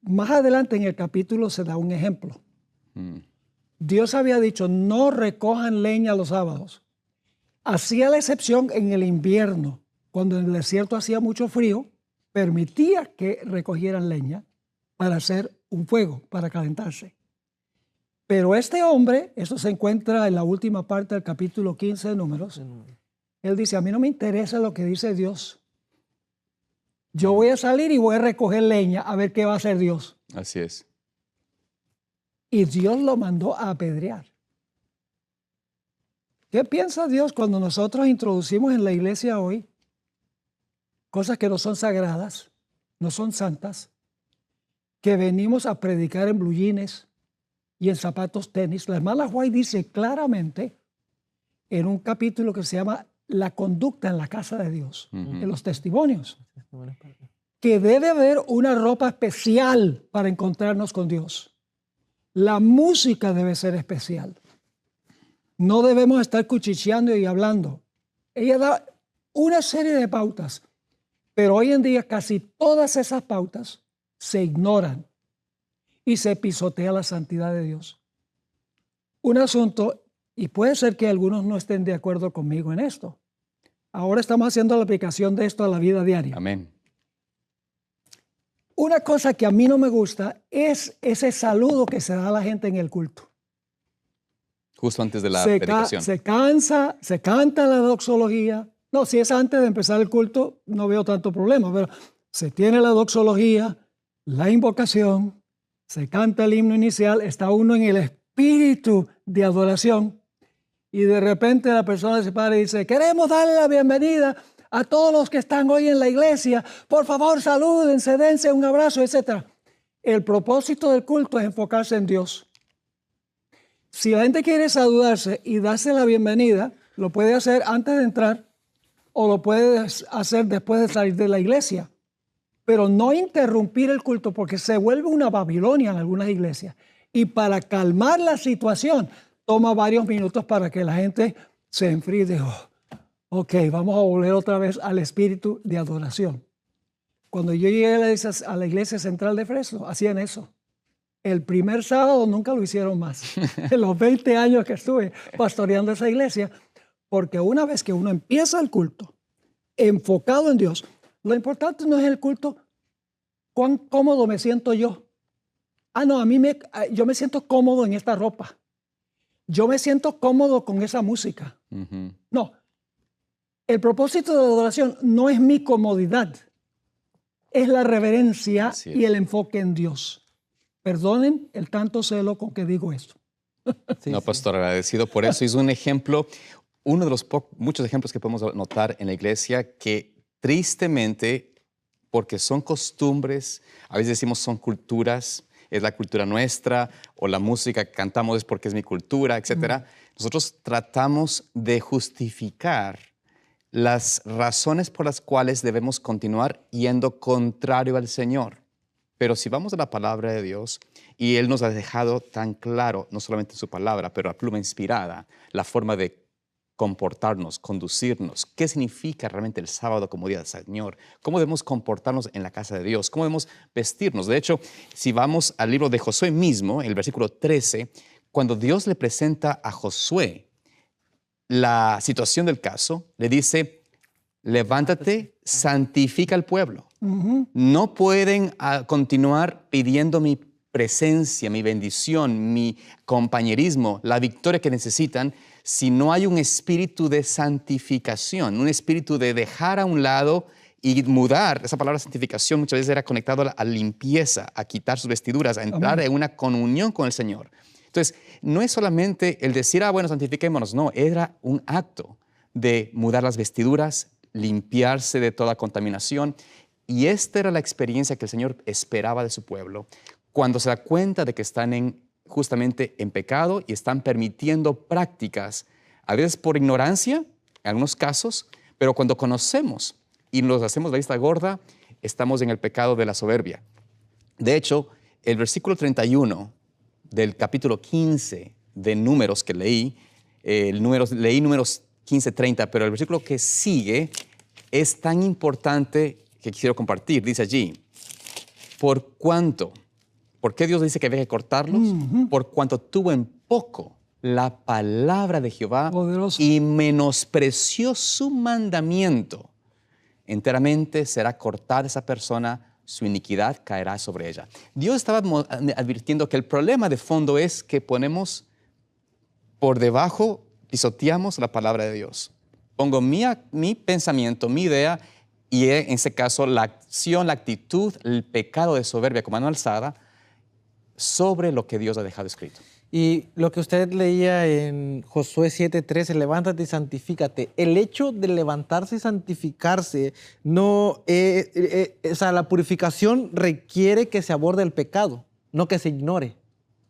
Más adelante en el capítulo se da un ejemplo. Dios había dicho, no recojan leña los sábados. hacía la excepción en el invierno, cuando en el desierto hacía mucho frío, permitía que recogieran leña para hacer un fuego, para calentarse. Pero este hombre, esto se encuentra en la última parte del capítulo 15 de Números, él dice, a mí no me interesa lo que dice Dios. Yo voy a salir y voy a recoger leña a ver qué va a hacer Dios. Así es. Y Dios lo mandó a apedrear. ¿Qué piensa Dios cuando nosotros introducimos en la iglesia hoy cosas que no son sagradas, no son santas, que venimos a predicar en blue jeans y en zapatos tenis? La hermana White dice claramente en un capítulo que se llama La conducta en la casa de Dios, en los testimonios, que debe haber una ropa especial para encontrarnos con Dios. La música debe ser especial. No debemos estar cuchicheando y hablando. Ella da una serie de pautas, pero hoy en día casi todas esas pautas se ignoran y se pisotea la santidad de Dios. Un asunto, y puede ser que algunos no estén de acuerdo conmigo en esto. Ahora estamos haciendo la aplicación de esto a la vida diaria. Amén. Una cosa que a mí no me gusta es ese saludo que se da a la gente en el culto. Justo antes de la predicación. Se canta la doxología. No, si es antes de empezar el culto, no veo tanto problema, pero se tiene la doxología, la invocación, se canta el himno inicial, está uno en el espíritu de adoración y de repente la persona se para y dice, queremos darle la bienvenida a todos los que están hoy en la iglesia, por favor salúdense, dense un abrazo, etc. El propósito del culto es enfocarse en Dios. Si la gente quiere saludarse y darse la bienvenida, lo puede hacer antes de entrar o lo puede hacer después de salir de la iglesia. Pero no interrumpir el culto porque se vuelve una Babilonia en algunas iglesias. Y para calmar la situación, toma varios minutos para que la gente se enfríe y diga, ok, vamos a volver otra vez al espíritu de adoración. Cuando yo llegué a la iglesia central de Fresno, hacían eso. El primer sábado nunca lo hicieron más. En los 20 años que estuve pastoreando esa iglesia, porque una vez que uno empieza el culto, enfocado en Dios, lo importante no es el culto, cuán cómodo me siento yo. No, yo me siento cómodo en esta ropa. Yo me siento cómodo con esa música. No, el propósito de la adoración no es mi comodidad, es la reverencia y el enfoque en Dios. Perdonen el tanto celo con que digo esto. No, pastor, agradecido por eso. Es un ejemplo, uno de los muchos ejemplos que podemos notar en la iglesia que tristemente, porque son costumbres, a veces decimos son culturas, es la cultura nuestra, o la música que cantamos es porque es mi cultura, etc. Nosotros tratamos de justificar las razones por las cuales debemos continuar yendo contrario al Señor. Pero si vamos a la palabra de Dios, y Él nos ha dejado tan claro, no solamente en su palabra, pero a pluma inspirada, la forma de comportarnos, conducirnos, qué significa realmente el sábado como día del Señor, cómo debemos comportarnos en la casa de Dios, cómo debemos vestirnos. De hecho, si vamos al libro de Josué mismo, el versículo 13, cuando Dios le presenta a Josué la situación del caso, le dice, levántate, santifica al pueblo. No pueden continuar pidiendo mi presencia, mi bendición, mi compañerismo, la victoria que necesitan, si no hay un espíritu de santificación, un espíritu de dejar a un lado y mudar. Esa palabra santificación muchas veces era conectado a la limpieza, a quitar sus vestiduras, a entrar en una comunión con el Señor. Entonces, no es solamente el decir, bueno, santifiquémonos, no, era un acto de mudar las vestiduras, limpiarse de toda contaminación. Y esta era la experiencia que el Señor esperaba de su pueblo cuando se da cuenta de que están justamente en pecado y están permitiendo prácticas, a veces por ignorancia, en algunos casos, pero cuando conocemos y nos hacemos la vista gorda, estamos en el pecado de la soberbia. De hecho, el versículo 31 del capítulo 15 de Números que leí Números 15:30, pero el versículo que sigue es tan importante que quiero compartir. Dice allí, ¿por qué Dios dice que había que cortarlos? Por cuanto tuvo en poco la palabra de Jehová Poderoso. y menospreció su mandamiento, enteramente será cortada esa persona, su iniquidad caerá sobre ella. Dios estaba advirtiendo que el problema de fondo es que ponemos por debajo, pisoteamos la palabra de Dios. Pongo mi pensamiento, mi idea, y en ese caso la acción, la actitud, el pecado de soberbia con mano alzada sobre lo que Dios ha dejado escrito. Y lo que usted leía en Josué 7:13, levántate y santifícate. El hecho de levantarse y santificarse, no, o sea, la purificación requiere que se aborde el pecado, no que se ignore.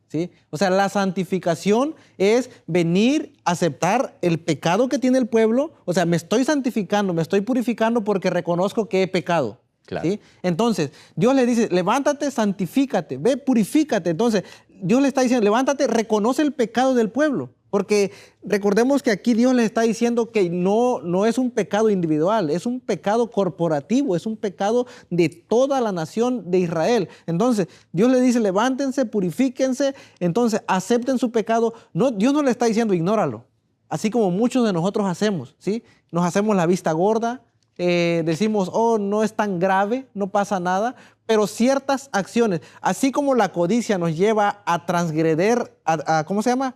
¿Sí? O sea, la santificación es venir, aceptar el pecado que tiene el pueblo. O sea, me estoy santificando, me estoy purificando porque reconozco que he pecado. Claro. ¿Sí? Entonces, Dios le dice, levántate, santifícate, ve, purifícate. Entonces, Dios le está diciendo, levántate, reconoce el pecado del pueblo. Porque recordemos que aquí Dios le está diciendo que no es un pecado individual, es un pecado corporativo, es un pecado de toda la nación de Israel. Entonces, Dios le dice, levántense, purifíquense, entonces acepten su pecado. No, Dios no le está diciendo, ignóralo. Así como muchos de nosotros hacemos, ¿sí? Nos hacemos la vista gorda, decimos, oh, no es tan grave, no pasa nada, pero ciertas acciones, así como la codicia nos lleva a transgreder, ¿cómo se llama?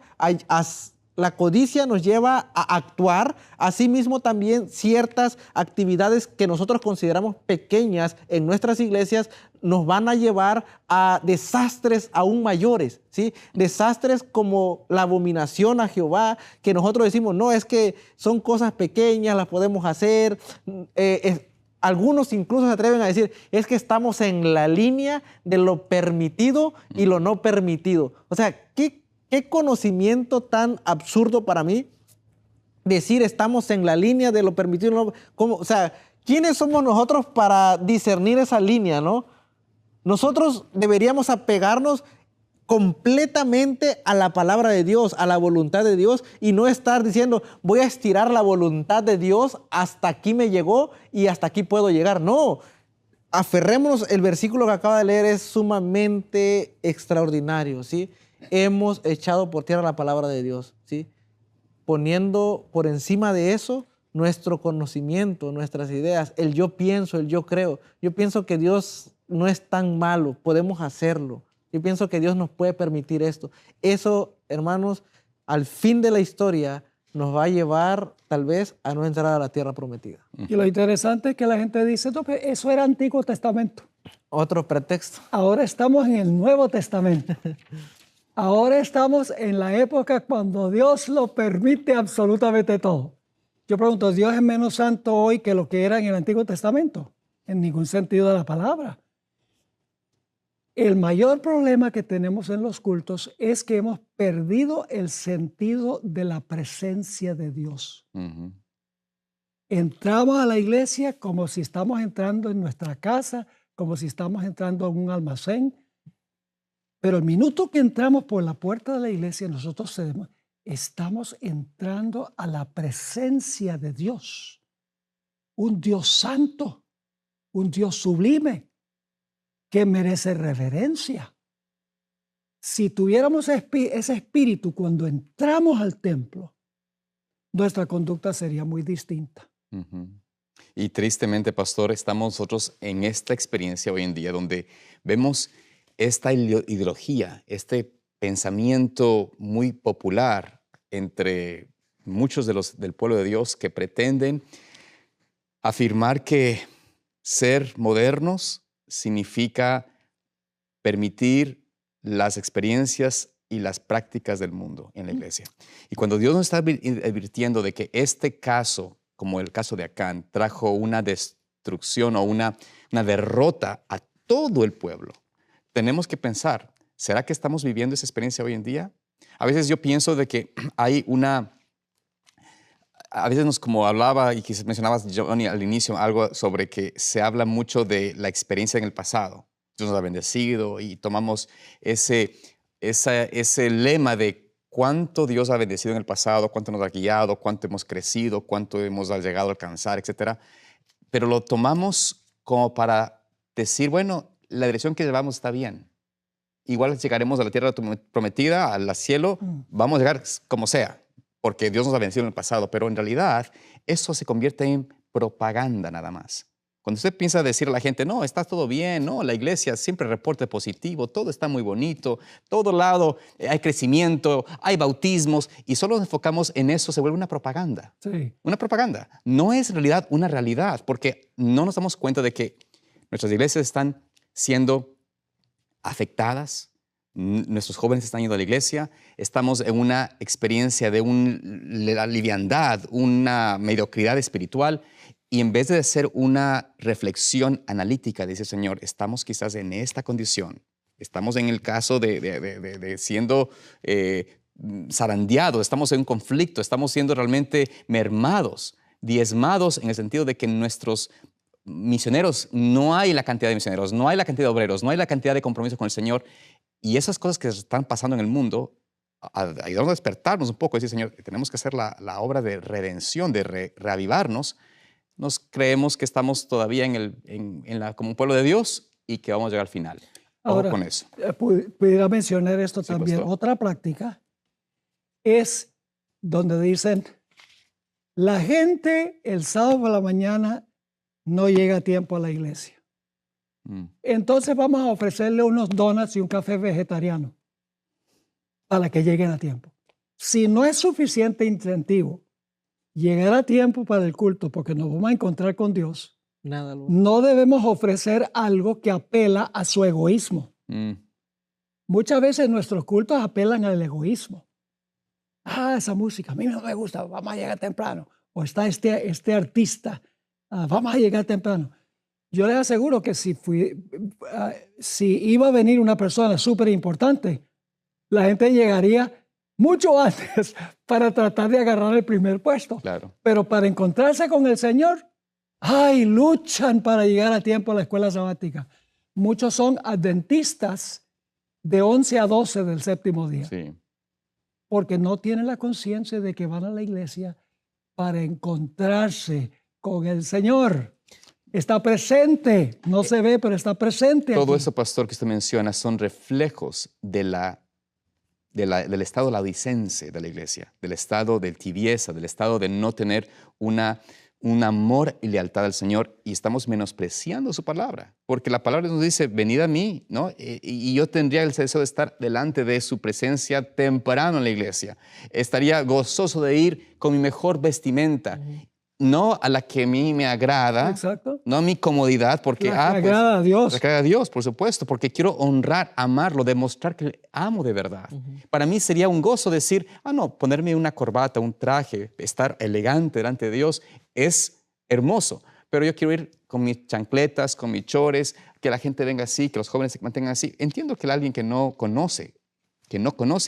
La codicia nos lleva a actuar, asimismo también ciertas actividades que nosotros consideramos pequeñas en nuestras iglesias nos van a llevar a desastres aún mayores, ¿sí? Desastres como la abominación a Jehová, que nosotros decimos, no, es que son cosas pequeñas, las podemos hacer. Algunos incluso se atreven a decir, es que estamos en la línea de lo permitido y lo no permitido. O sea, ¿qué conocimiento tan absurdo para mí decir estamos en la línea de lo permitido? No, ¿cómo? O sea, ¿quiénes somos nosotros para discernir esa línea, no? Nosotros deberíamos apegarnos completamente a la palabra de Dios, a la voluntad de Dios, y no estar diciendo, voy a estirar la voluntad de Dios, hasta aquí me llegó y hasta aquí puedo llegar. No, aferrémonos, el versículo que acaba de leer es sumamente extraordinario, ¿sí? Hemos echado por tierra la palabra de Dios, ¿sí? Poniendo por encima de eso nuestro conocimiento, nuestras ideas, el yo pienso, el yo creo. Yo pienso que Dios no es tan malo, podemos hacerlo. Yo pienso que Dios nos puede permitir esto. Eso, hermanos, al fin de la historia nos va a llevar tal vez a no entrar a la tierra prometida. Y lo interesante es que la gente dice, no, pero eso era Antiguo Testamento. Otro pretexto. Ahora estamos en el Nuevo Testamento. Ahora estamos en la época cuando Dios lo permite absolutamente todo. Yo pregunto, ¿Dios es menos santo hoy que lo que era en el Antiguo Testamento? En ningún sentido de la palabra. El mayor problema que tenemos en los cultos es que hemos perdido el sentido de la presencia de Dios. Uh-huh. Entramos a la iglesia como si estamos entrando en nuestra casa, como si estamos entrando a un almacén. Pero el minuto que entramos por la puerta de la iglesia, nosotros estamos entrando a la presencia de Dios. Un Dios santo, un Dios sublime, que merece reverencia. Si tuviéramos ese espíritu cuando entramos al templo, nuestra conducta sería muy distinta. Uh-huh. Y tristemente, pastor, estamos nosotros en esta experiencia hoy en día donde vemos esta ideología, este pensamiento muy popular entre muchos del pueblo de Dios que pretenden afirmar que ser modernos significa permitir las experiencias y las prácticas del mundo en la iglesia. Y cuando Dios nos está advirtiendo de que este caso, como el caso de Acán, trajo una destrucción o una derrota a todo el pueblo, tenemos que pensar, ¿será que estamos viviendo esa experiencia hoy en día? A veces yo pienso de que hay a veces como hablaba y quizás mencionabas, Johnny, al inicio, algo sobre que se habla mucho de la experiencia en el pasado. Dios nos ha bendecido y tomamos ese lema de cuánto Dios ha bendecido en el pasado, cuánto nos ha guiado, cuánto hemos crecido, cuánto hemos llegado a alcanzar, etc. Pero lo tomamos como para decir, bueno, la dirección que llevamos está bien. igual llegaremos a la tierra prometida, al cielo, vamos a llegar como sea, porque Dios nos ha vencido en el pasado, pero en realidad eso se convierte en propaganda nada más. Cuando usted piensa decir a la gente, no, está todo bien, no, la iglesia siempre reporte positivo, todo está muy bonito, todo lado hay crecimiento, hay bautismos, y solo nos enfocamos en eso, se vuelve una propaganda. Sí. Una propaganda. No es en realidad una realidad, porque no nos damos cuenta de que nuestras iglesias están siendo afectadas, nuestros jóvenes están yendo a la iglesia, estamos en una experiencia de la liviandad, una mediocridad espiritual, y en vez de hacer una reflexión analítica, dice el Señor, estamos quizás en esta condición, estamos en el caso de siendo zarandeados, estamos en un conflicto, estamos siendo realmente mermados, diezmados en el sentido de que nuestros misioneros, no hay la cantidad de misioneros, no hay la cantidad de obreros, no hay la cantidad de compromisos con el Señor, y esas cosas que están pasando en el mundo, ayudarnos a despertarnos un poco, decir, Señor, tenemos que hacer la obra de redención, de reavivarnos. Nos creemos que estamos todavía como un pueblo de Dios y que vamos a llegar al final. Ojo con eso. Pudiera mencionar esto también. Pastor. Otra práctica es donde dicen, la gente el sábado por la mañana no llega a tiempo a la iglesia. Entonces vamos a ofrecerle unos donuts y un café vegetariano para que lleguen a tiempo. Si no es suficiente incentivo llegar a tiempo para el culto porque nos vamos a encontrar con Dios, no debemos ofrecer algo que apela a su egoísmo. Muchas veces nuestros cultos apelan al egoísmo. Esa música a mí no me gusta, vamos a llegar temprano. O está este artista, vamos a llegar temprano. Yo les aseguro que si iba a venir una persona súper importante, la gente llegaría mucho antes para tratar de agarrar el primer puesto. Claro. Pero para encontrarse con el Señor, luchan para llegar a tiempo a la escuela sabática. Muchos son adventistas de 11 a 12 del séptimo día. Sí. Porque no tienen la conciencia de que van a la iglesia para encontrarse con el Señor. Está presente, no se ve, pero está presente. Todo aquí. eso, pastor, que usted menciona son reflejos del estado laodicense de la iglesia, del estado de tibieza, del estado de no tener un amor y lealtad al Señor, y estamos menospreciando su palabra, porque la palabra nos dice, venid a mí, ¿no? Y yo tendría el deseo de estar delante de su presencia temprano en la iglesia. Estaría gozoso de ir con mi mejor vestimenta, no a la que a mí me agrada, Exacto. no a mi comodidad, porque La que agrada a Dios. la que agrada a Dios, por supuesto, porque quiero honrar, amarlo, demostrar que le amo de verdad. Para mí sería un gozo decir, no, ponerme una corbata, un traje, estar elegante delante de Dios es hermoso, pero yo quiero ir con mis chancletas, con mis chores, que la gente venga así, que los jóvenes se mantengan así. Entiendo que alguien que no conoce,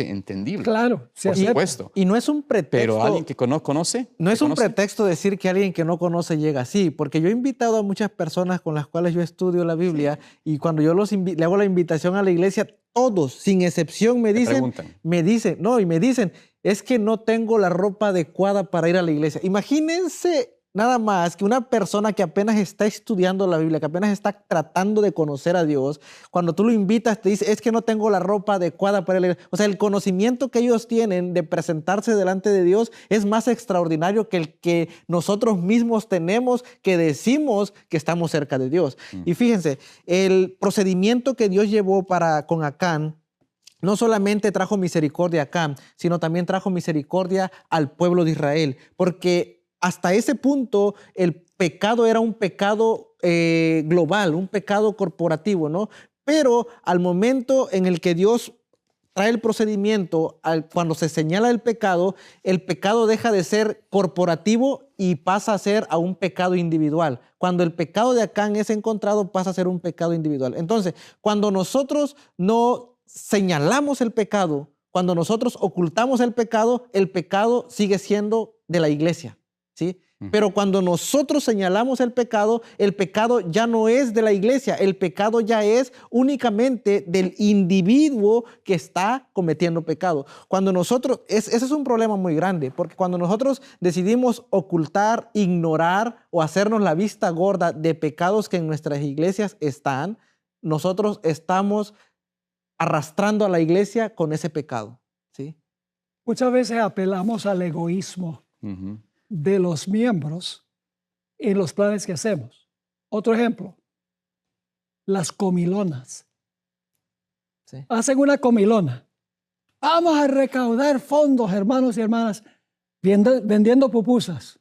entendible. Claro, por supuesto. Y no es un pretexto. Pero alguien que no conoce. No es un pretexto decir que alguien que no conoce llega así, porque yo he invitado a muchas personas con las cuales yo estudio la Biblia, y cuando yo le hago la invitación a la iglesia, todos, sin excepción, me dicen, es que no tengo la ropa adecuada para ir a la iglesia. Imagínense nada más que una persona que apenas está estudiando la Biblia, que apenas está tratando de conocer a Dios, cuando tú lo invitas te dice, es que no tengo la ropa adecuada para ir a la iglesia. O sea, el conocimiento que ellos tienen de presentarse delante de Dios es más extraordinario que el que nosotros mismos tenemos, que decimos que estamos cerca de Dios. Y fíjense, el procedimiento que Dios llevó con Acán no solamente trajo misericordia a Acán, sino también trajo misericordia al pueblo de Israel, porque hasta ese punto el pecado era un pecado global, un pecado corporativo, ¿no? Pero al momento en el que Dios trae el procedimiento, cuando se señala el pecado deja de ser corporativo y pasa a ser a un pecado individual. Cuando el pecado de Acán es encontrado, pasa a ser un pecado individual. Entonces, cuando nosotros no señalamos el pecado, cuando nosotros ocultamos el pecado sigue siendo de la iglesia. ¿Sí? Pero cuando nosotros señalamos el pecado ya no es de la iglesia, el pecado ya es únicamente del individuo que está cometiendo pecado. Ese es un problema muy grande, porque cuando nosotros decidimos ocultar, ignorar o hacernos la vista gorda de pecados que en nuestras iglesias están, nosotros estamos arrastrando a la iglesia con ese pecado. ¿Sí? Muchas veces apelamos al egoísmo Ujú. de los miembros en los planes que hacemos. Otro ejemplo, las comilonas. Sí. Hacen una comilona. Vamos a recaudar fondos, hermanos y hermanas, vendiendo pupusas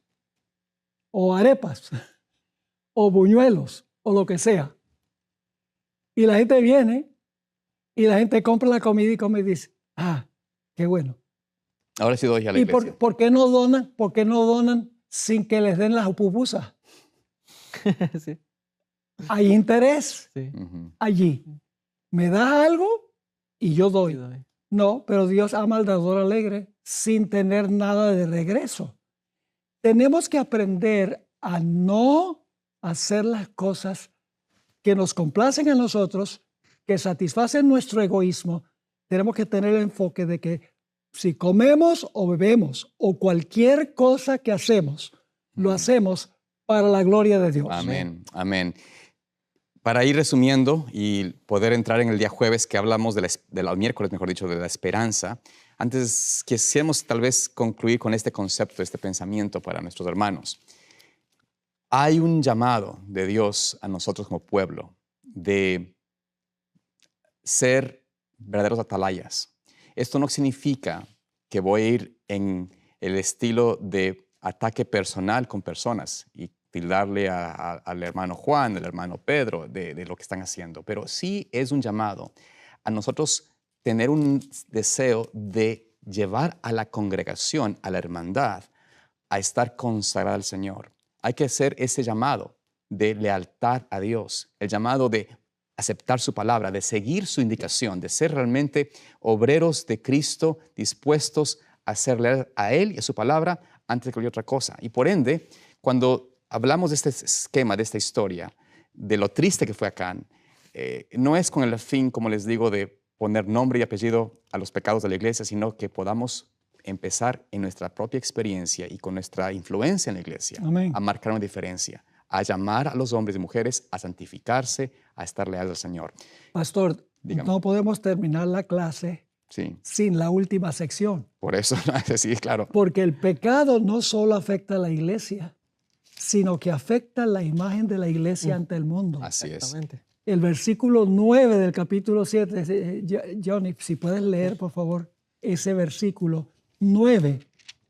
o arepas o buñuelos o lo que sea. Y la gente viene y la gente compra la comida y come y dice, ah, qué bueno. Ahora sí doy a la ¿Y iglesia. por qué no donan? ¿Por qué no donan sin que les den las pupusas? Sí. Hay interés Sí. Ujú. allí. ¿Me das algo? Y yo doy. Sí. No, pero Dios ama al dador alegre sin tener nada de regreso. Tenemos que aprender a no hacer las cosas que nos complacen a nosotros, que satisfacen nuestro egoísmo. Tenemos que tener el enfoque de que si comemos o bebemos o cualquier cosa que hacemos, lo hacemos para la gloria de Dios. Amén, amén. Para ir resumiendo y poder entrar en el día jueves que hablamos del miércoles, mejor dicho, de la esperanza, antes quisiéramos tal vez concluir con este concepto, este pensamiento para nuestros hermanos. Hay un llamado de Dios a nosotros como pueblo de ser verdaderos atalayas. Esto no significa que voy a ir en el estilo de ataque personal con personas y tildarle al hermano Juan, al hermano Pedro de lo que están haciendo, pero sí es un llamado a nosotros tener un deseo de llevar a la congregación, a la hermandad, a estar consagrada al Señor. Hay que hacer ese llamado de lealtad a Dios, el llamado de aceptar su palabra, de seguir su indicación, de ser realmente obreros de Cristo dispuestos a hacerle a Él y a su palabra antes de cualquier otra cosa. Y por ende, cuando hablamos de este esquema, de esta historia, de lo triste que fue Acán, no es con el fin, como les digo, de poner nombre y apellido a los pecados de la iglesia, sino que podamos empezar en nuestra propia experiencia y con nuestra influencia en la iglesia Amén. a marcar una diferencia, a llamar a los hombres y mujeres a santificarse, a estar leales al Señor. Pastor, Dígame. no podemos terminar la clase Sí, sin la última sección, por eso, sí, claro. porque el pecado no solo afecta a la iglesia, sino que afecta la imagen de la iglesia ante el mundo. Así es. Exactamente. El versículo 9 del capítulo 7, Johnny, si puedes leer, por favor, ese versículo 9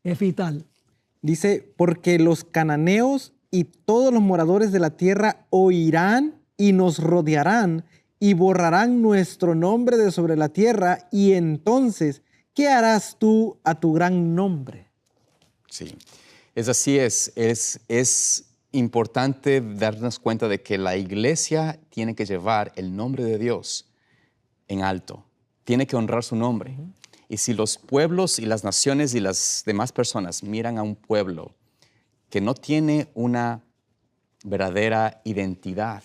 es vital. Dice, porque los cananeos y todos los moradores de la tierra oirán y nos rodearán y borrarán nuestro nombre de sobre la tierra, y entonces, ¿qué harás tú a tu gran nombre? Sí, así es importante darnos cuenta de que la iglesia tiene que llevar el nombre de Dios en alto, tiene que honrar su nombre. Y si los pueblos y las naciones y las demás personas miran a un pueblo que no tiene una verdadera identidad,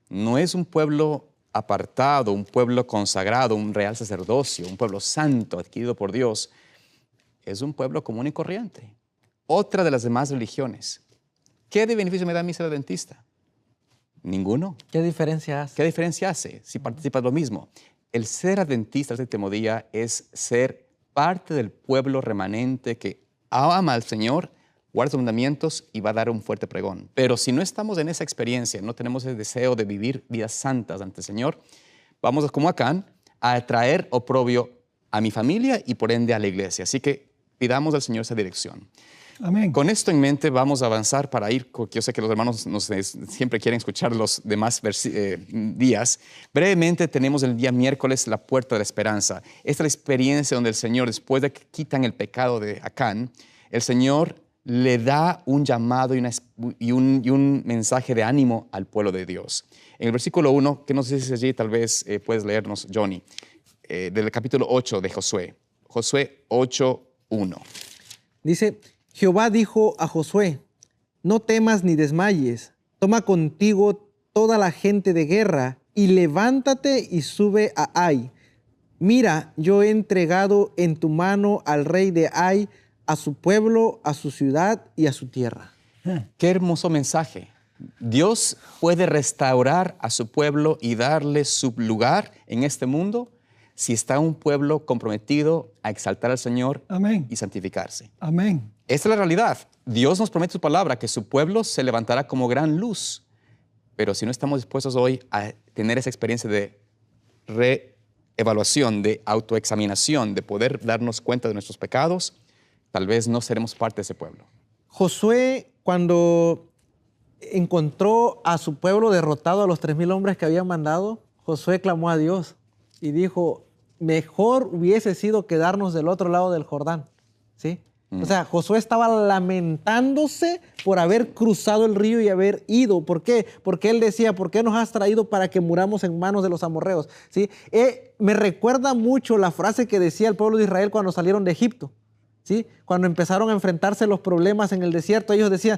no es un pueblo apartado, un pueblo consagrado, un real sacerdocio, un pueblo santo adquirido por Dios, es un pueblo común y corriente. Otra de las demás religiones. ¿Qué de beneficio me da a mí ser adventista? Ninguno. ¿Qué diferencia hace? ¿Qué diferencia hace si participas lo mismo? El ser adventista el séptimo día es ser parte del pueblo remanente que ama al Señor, guarda sus mandamientos y va a dar un fuerte pregón. Pero si no estamos en esa experiencia, no tenemos el deseo de vivir vidas santas ante el Señor, vamos como Acán a traer oprobio a mi familia y por ende a la iglesia. Así que pidamos al Señor esa dirección. Amén. Con esto en mente vamos a avanzar para ir, porque yo sé que los hermanos siempre quieren escuchar los demás días. Brevemente tenemos el día miércoles la puerta de la esperanza. Esta es la experiencia donde el Señor, después de que quitan el pecado de Acán, el Señor le da un llamado y un mensaje de ánimo al pueblo de Dios. En el versículo 1, que no sé si es allí, tal vez puedes leernos, Johnny, del capítulo 8 de Josué. Josué 8:1. Dice, Jehová dijo a Josué, no temas ni desmayes, toma contigo toda la gente de guerra y levántate y sube a Ai. Mira, yo he entregado en tu mano al rey de Ai, a su pueblo, a su ciudad y a su tierra. Qué hermoso mensaje. Dios puede restaurar a su pueblo y darle su lugar en este mundo si está un pueblo comprometido a exaltar al Señor Amén. y santificarse. Amén. Esta es la realidad. Dios nos promete su palabra, que su pueblo se levantará como gran luz. Pero si no estamos dispuestos hoy a tener esa experiencia de reevaluación, de autoexaminación, de poder darnos cuenta de nuestros pecados, tal vez no seremos parte de ese pueblo. Josué, cuando encontró a su pueblo derrotado, a los 3,000 hombres que habían mandado, Josué clamó a Dios y dijo, mejor hubiese sido quedarnos del otro lado del Jordán, ¿sí? O sea, Josué estaba lamentándose por haber cruzado el río y haber ido. ¿Por qué? Porque él decía, ¿por qué nos has traído para que muramos en manos de los amorreos? ¿Sí? Me recuerda mucho la frase que decía el pueblo de Israel cuando salieron de Egipto, ¿sí? Cuando empezaron a enfrentarse los problemas en el desierto, ellos decían,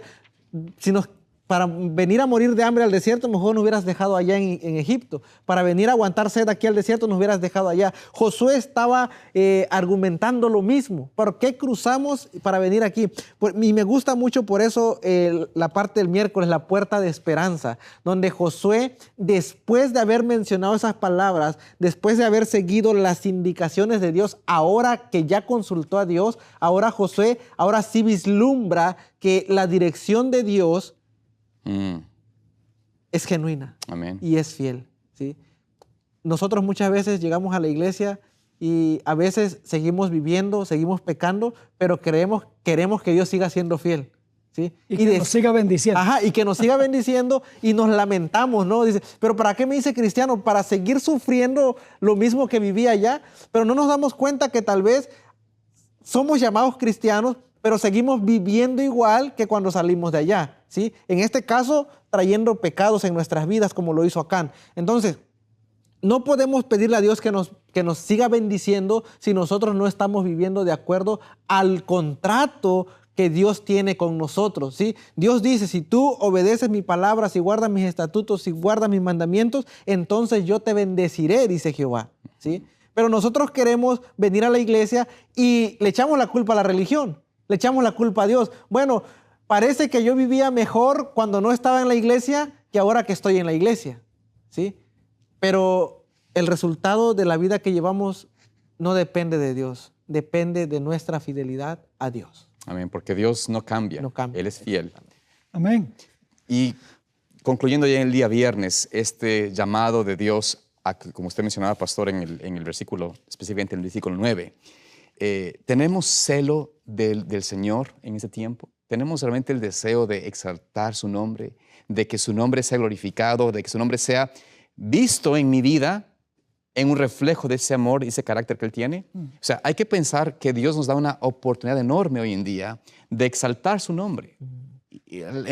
para venir a morir de hambre al desierto, mejor nos hubieras dejado allá en Egipto. Para venir a aguantar sed aquí al desierto, nos hubieras dejado allá. Josué estaba argumentando lo mismo. ¿Por qué cruzamos para venir aquí? Y me gusta mucho por eso la parte del miércoles, la puerta de esperanza, donde Josué, después de haber mencionado esas palabras, después de haber seguido las indicaciones de Dios, ahora que ya consultó a Dios, ahora Josué, ahora sí vislumbra que la dirección de Dios es genuina. Amén. Y es fiel, ¿sí? Nosotros muchas veces llegamos a la iglesia y a veces seguimos viviendo, seguimos pecando, pero queremos que Dios siga siendo fiel, ¿sí? Y que nos siga bendiciendo. Ajá, y que nos siga bendiciendo y nos lamentamos, ¿no? Dice, pero ¿para qué me hice cristiano? Para seguir sufriendo lo mismo que vivía allá, pero no nos damos cuenta que tal vez somos llamados cristianos, pero seguimos viviendo igual que cuando salimos de allá, ¿sí? En este caso, trayendo pecados en nuestras vidas como lo hizo Acán. Entonces, no podemos pedirle a Dios que nos siga bendiciendo si nosotros no estamos viviendo de acuerdo al contrato que Dios tiene con nosotros, ¿sí? Dios dice, si tú obedeces mi palabra, si guardas mis estatutos, si guardas mis mandamientos, entonces yo te bendeciré, dice Jehová, ¿sí? Pero nosotros queremos venir a la iglesia y le echamos la culpa a la religión. Le echamos la culpa a Dios. Bueno, parece que yo vivía mejor cuando no estaba en la iglesia que ahora que estoy en la iglesia, ¿sí? Pero el resultado de la vida que llevamos no depende de Dios, depende de nuestra fidelidad a Dios. Amén, porque Dios no cambia. No cambia. Él es fiel. Amén. Y concluyendo ya en el día viernes, este llamado de Dios, como usted mencionaba, pastor, en el versículo, específicamente en el versículo 9, ¿tenemos celo del Señor en ese tiempo? ¿Tenemos realmente el deseo de exaltar su nombre, de que su nombre sea glorificado, de que su nombre sea visto en mi vida en un reflejo de ese amor y ese carácter que Él tiene? O sea, hay que pensar que Dios nos da una oportunidad enorme hoy en día de exaltar su nombre.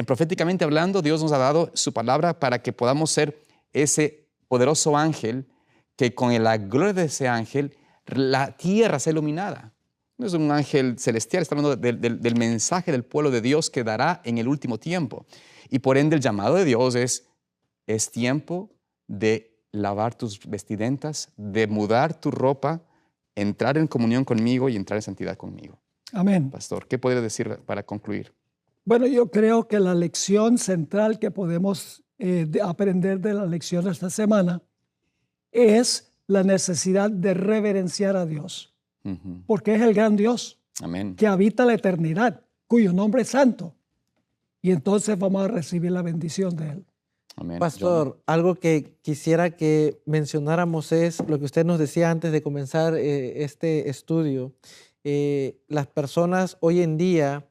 Proféticamente hablando, Dios nos ha dado su palabra para que podamos ser ese poderoso ángel que con la gloria de ese ángel la tierra sea iluminada. No es un ángel celestial, está hablando del mensaje del pueblo de Dios que dará en el último tiempo. Y por ende el llamado de Dios es tiempo de lavar tus vestimentas, de mudar tu ropa, entrar en comunión conmigo y entrar en santidad conmigo. Amén. Pastor, ¿qué podría decir para concluir? Bueno, yo creo que la lección central que podemos aprender de la lección de esta semana es la necesidad de reverenciar a Dios, porque es el gran Dios Amén. que habita la eternidad, cuyo nombre es santo. Y entonces vamos a recibir la bendición de Él. Amén. Pastor, algo que quisiera que mencionáramos es lo que usted nos decía antes de comenzar este estudio. Las personas hoy en día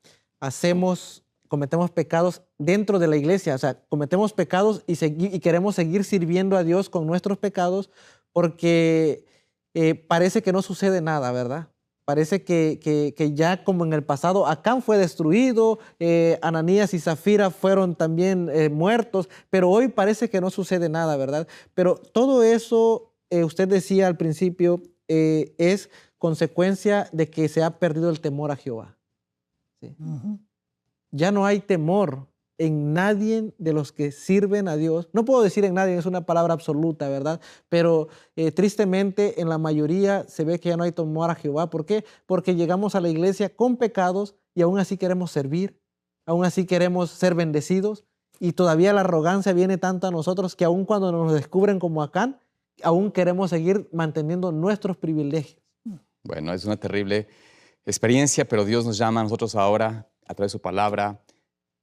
cometemos pecados dentro de la iglesia, o sea, cometemos pecados y queremos seguir sirviendo a Dios con nuestros pecados porque parece que no sucede nada, ¿verdad? Parece que ya como en el pasado, Acán fue destruido, Ananías y Zafira fueron también muertos, pero hoy parece que no sucede nada, ¿verdad? Pero todo eso, usted decía al principio, es consecuencia de que se ha perdido el temor a Jehová, ¿sí? Ya no hay temor en nadie de los que sirven a Dios. No puedo decir en nadie, es una palabra absoluta, ¿verdad? Pero tristemente en la mayoría se ve que ya no hay temor a Jehová. ¿Por qué? Porque llegamos a la iglesia con pecados y aún así queremos servir, aún así queremos ser bendecidos y todavía la arrogancia viene tanto a nosotros que aún cuando nos descubren como Acán, aún queremos seguir manteniendo nuestros privilegios. Bueno, es una terrible experiencia, pero Dios nos llama a nosotros ahora, a través de su palabra,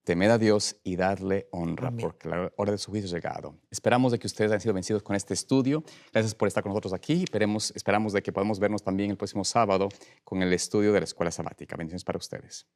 temed a Dios y darle honra, Amén. porque la hora de su juicio ha llegado. Esperamos de que ustedes hayan sido vencidos con este estudio. Gracias por estar con nosotros aquí. Esperamos de que podamos vernos también el próximo sábado con el estudio de la Escuela Sabática. Bendiciones para ustedes.